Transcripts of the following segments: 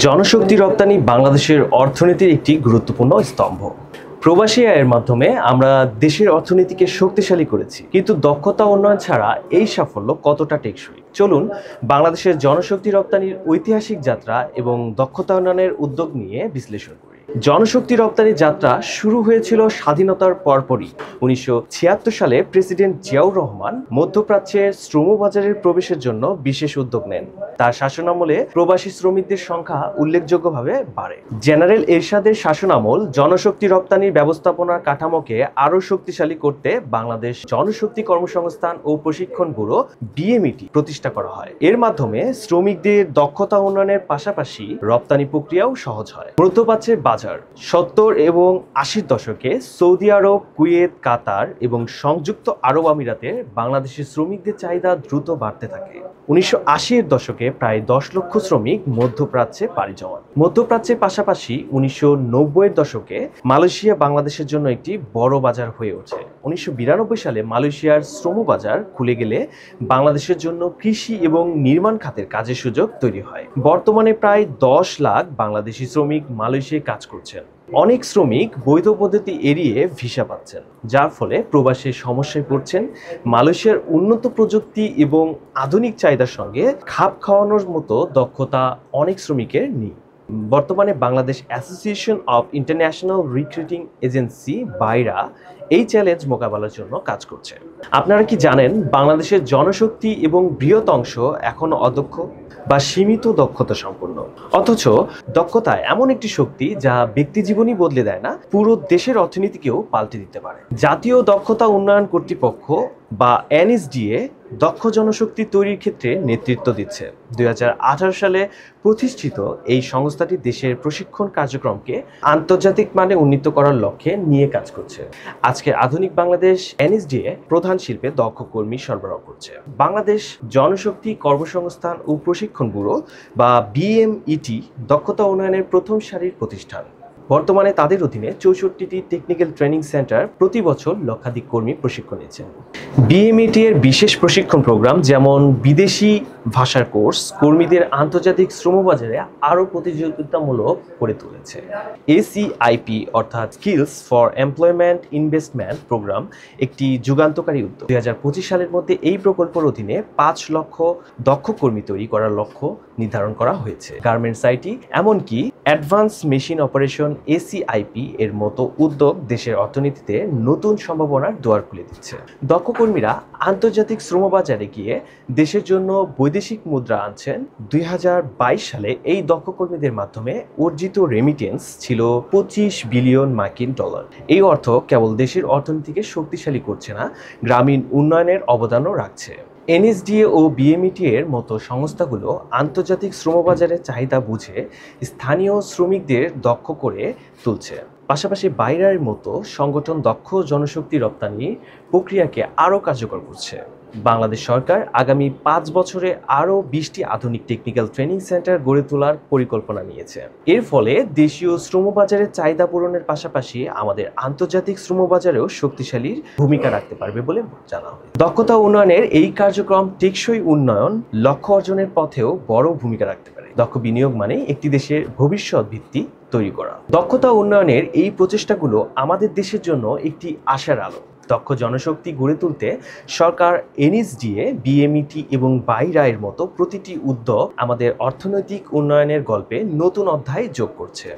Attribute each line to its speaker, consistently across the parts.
Speaker 1: জনশক্তি রপ্তানি বাংলাদেশের অর্থনীতির একটি গুরুত্বপূর্ণ স্তম্ভ। প্রবাসী আয়ের মাধ্যমে আমরা দেশের অর্থনীতিকে শক্তিশালী করেছি, কিন্তু দক্ষতা উন্নয়ন ছাড়া এই সাফল্য কতটা টেকসই? চলুন বাংলাদেশের জনশক্তি রপ্তানির ঐতিহাসিক যাত্রা এবং দক্ষতা উন্নয়নের উদ্যোগ নিয়ে বিশ্লেষণ করি। জনশক্তি রপ্তানির যাত্রা শুরু হয়েছিল স্বাধীনতার পরপরই। 1976 সালে প্রেসিডেন্ট জিয়াউর রহমান মধ্যপ্রাচ্যের শ্রমবাজারের প্রবেশের জন্য বিশেষ উদ্যোগ নেন। তার শাসনামলে প্রবাসী শ্রমিকদের সংখ্যা উল্লেখযোগ্যভাবে বাড়ে। জেনারেল এরশাদের শাসনামল জনশক্তি রপ্তানির ব্যবস্থাপনার কাঠামোকে আরও শক্তিশালী করতে বাংলাদেশ জনশক্তি কর্মসংস্থান ও প্রশিক্ষণ ব্যুরো বিএমইটি প্রতিষ্ঠা করা হয়। এর মাধ্যমে শ্রমিকদের দক্ষতা উন্নয়নের পাশাপাশি রপ্তানি প্রক্রিয়াও সহজ হয়। মধ্যপ্রাচ্যের বাজার 70 এবং 80-র দশকে সৌদি আরব, কুয়েত, কাতার এবং সংযুক্ত আরব আমিরাতে বাংলাদেশের শ্রমিকদের চাহিদা দ্রুত বাড়তে থাকে। 1980-এর দশকে প্রায় 10 লক্ষ শ্রমিক মধ্যপ্রাচ্যে পাড়ি জমান। মধ্যপ্রাচ্যের পাশাপাশি 1990-এর দশকে মালয়েশিয়া বাংলাদেশের জন্য একটি বড় বাজার হয়ে ওঠে। 1992 সালে মালয়েশিয়ার শ্রমবাজার খুলে গেলে বাংলাদেশের জন্য কৃষি এবং নির্মাণ খাতের কাজের সুযোগ তৈরি হয়। বর্তমানে প্রায় 10 লাখ বাংলাদেশি শ্রমিক মালয়েশিয়ায় কাজ করছেন। অনেক শ্রমিক বৈধ পদ্ধতি এড়িয়ে ভিসা পাচ্ছেন, যার ফলে প্রবাসের সমস্যায় পড়ছেন। মালয়েশিয়ার উন্নত প্রযুক্তি এবং আধুনিক চাহিদার সঙ্গে খাপ খাওয়ানোর মতো দক্ষতা অনেক শ্রমিকের নেই। বর্তমানে Bangladesh association of international recruiting agency বাইরা এই চ্যালেঞ্জ মোকাবেলার জন্য কাজ করছে। আপনারা কি জানেন বাংলাদেশের জনশক্তি এবং বৃহৎ অংশ এখনো অদক্ষ বা সীমিত দক্ষতা সম্পন্ন? অথচ দক্ষতা এমন একটি শক্তি যা ব্যক্তি জীবনই বদলে দেয় না, পুরো দেশের অর্থনীতিকেও পাল্টে দিতে পারে। জাতীয় দক্ষতা উন্নয়ন কর্তৃপক্ষ বা এনএসডিএ দক্ষ জনশক্তি তৈরির ক্ষেত্রে নেতৃত্ব দিচ্ছে। 2018 সালে প্রতিষ্ঠিত এই সংস্থাটি দেশের প্রশিক্ষণ কার্যক্রমকে আন্তর্জাতিক মানে উন্নীত করার লক্ষ্যে নিয়ে কাজ করছে। আজকের আধুনিক বাংলাদেশ এনএসডিএ প্রধান শিল্পে দক্ষ কর্মী সরবরাহ করছে। বাংলাদেশ জনশক্তি কর্মসংস্থান ও প্রশিক্ষণ ব্যুরো বা বিএমইটি দক্ষতা উন্নয়নের প্রথম সারির প্রতিষ্ঠান। বর্তমানে তাদের অধীনে 64টি টেকনিক্যাল ট্রেনিং সেন্টার প্রতি বছর লক্ষাধিক কর্মী প্রশিক্ষণ নিচ্ছেন। বিএমইটি এর বিশেষ প্রশিক্ষণ প্রোগ্রাম যেমন বিদেশি ভাষার কোর্স কর্মীদের আন্তর্জাতিক শ্রমবাজারে আরও প্রতিযোগিতামূলক করে তুলেছে। এসিআইপি অর্থাৎ skills for employment investment programme একটি যুগান্তকারী উদ্যোগ। 2025 সালের মধ্যে এই প্রকল্পের অধীনে 5 লক্ষ দক্ষ কর্মী তৈরি করার লক্ষ্য নির্ধারণ করা হয়েছে। গার্মেন্টস আইটি এমনকি অ্যাডভান্স মেশিন অপারেশন এসিআইপি এর মতো উদ্যোগ দেশের অর্থনীতিতে নতুন সম্ভাবনার দুয়ার খুলে দিচ্ছে। দক্ষ কর্মীরা আন্তর্জাতিক শ্রমবাজারে গিয়ে দেশের জন্য বৈদেশিক মুদ্রা আনছেন। 2022 সালে এই দক্ষ কর্মীদের মাধ্যমে অর্জিত রেমিটেন্স ছিল $25 বিলিয়ন। এই অর্থ কেবল দেশের অর্থনীতিকে শক্তিশালী করছে না, গ্রামীণ উন্নয়নের অবদানও রাখছে। এনএসডিএ ও বিএমইটি এর মতো সংস্থাগুলো আন্তর্জাতিক শ্রমবাজারের চাহিদা বুঝে স্থানীয় শ্রমিকদের দক্ষ করে তুলছে। পাশাপাশি বাইরের মতো সংগঠন দক্ষ জনশক্তি রপ্তানি প্রক্রিয়াকে আরও কার্যকর করছে। বাংলাদেশ সরকার আগামী 5 বছরে আরও 20টি আধুনিক টেকনিক্যাল ট্রেনিং সেন্টার গড়ে তোলার পরিকল্পনা নিয়েছে। এর ফলে দেশীয় শ্রমবাজারের চাহিদা পূরণের পাশাপাশি আমাদের আন্তর্জাতিক শ্রমবাজারেও শক্তিশালী ভূমিকা রাখতে পারবে বলে জানা হয়। দক্ষতা উন্নয়নের এই কার্যক্রম টেকসই উন্নয়ন লক্ষ্য অর্জনের পথেও বড় ভূমিকা রাখতে পারে। দক্ষ বিনিয়োগ মানে একটি দেশের ভবিষ্যৎ ভিত্তি তৈরি করা। দক্ষতা উন্নয়নের এই প্রচেষ্টাগুলো আমাদের দেশের জন্য একটি আশার আলো। দক্ষ জনশক্তি গড়ে তুলতে সরকার, এনএসডিএ, বিএমইটি এবং বাইরায়ের মতো প্রতিটি উদ্যোগ আমাদের অর্থনৈতিক উন্নয়নের গল্পে নতুন অধ্যায় যোগ করছে।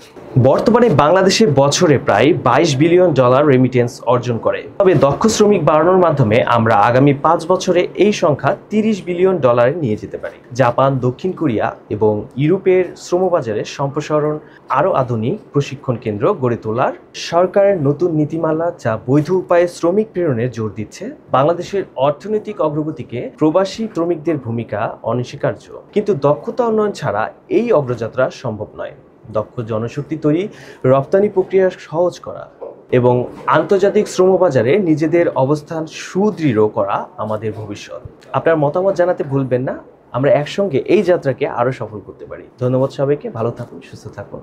Speaker 1: বর্তমানে বাংলাদেশে বছরে প্রায় $22 বিলিয়ন রেমিটেন্স অর্জন করে। তবে দক্ষ শ্রমিক বাড়ানোর মাধ্যমে আমরা আগামী 5 বছরে এই সংখ্যা $30 বিলিয়ন নিয়ে যেতে পারি। জাপান, দক্ষিণ কোরিয়া এবং ইউরোপের শ্রমবাজারে সম্প্রসারণ, আরও আধুনিক প্রশিক্ষণ কেন্দ্র গড়ে তোলার সরকারের নতুন নীতিমালা যা বৈধ উপায়ে শ্রমিক প্রেরণে জোর দিচ্ছে। বাংলাদেশের অর্থনৈতিক অগ্রগতিকে প্রবাসী শ্রমিকদের ভূমিকা অনস্বীকার্য, কিন্তু দক্ষতা উন্নয়ন ছাড়া এই অগ্রযাত্রা সম্ভব নয়। দক্ষ জনশক্তি তৈরি, রপ্তানি প্রক্রিয়া সহজ করা এবং আন্তর্জাতিক শ্রমবাজারে নিজেদের অবস্থান সুদৃঢ় করা আমাদের ভবিষ্যৎ। আপনার মতামত জানাতে ভুলবেন না। আমরা একসঙ্গে এই যাত্রাকে আরও সফল করতে পারি। ধন্যবাদ সবাইকে। ভালো থাকুন, সুস্থ থাকুন।